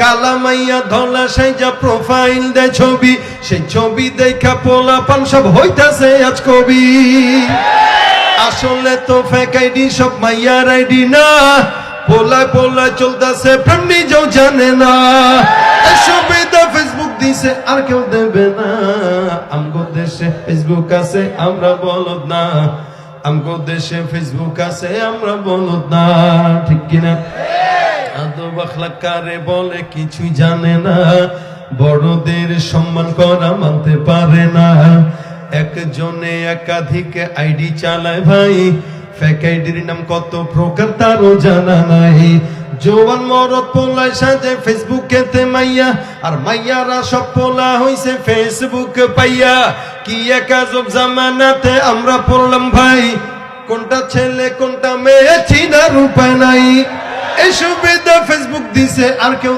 কালা মাইয়া ধলা সাইজা প্রোফাইল দে ছবি, সেই ছবি দেখা পোলা পান সব হইতাছে আজ কবি। আসলে তো ফেক আইডি সব মাইয়ার আইডি না, পোলায় পোলায় চলতেছে প্রেম নিজেও জানে না। সুবিধা ফেসবুক দিছে আর কেউ দেবে না, আমগো দেশে ফেসবুক আছে আমরা বলদ না, আমগো দেশে ফেসবুক আছে আমরা বলদ না, ঠিক কিনা? আদব আখলাক কারে বলে কিছুই জানে না, বড়দের সম্মান করা মানতে পারে না। একজনে একাধিক আইডি চালায় ভাই, ফেক আইডির নাম কত প্রকার তারও জানা নাই। জোয়ান মরদ পোলায় সাজে ফেসবুকেতে মাইয়া, আর মাইয়ারা সব পোলা হইছে ফেসবুক পাইয়া। কি এক আজব জামানাতে আমরা পড়লাম ভাই, কোনটা ছেলে কোনটা মেয়ে চিনার উপায় নাই। এই সুবিধা ফেসবুক দিছে আর কেউ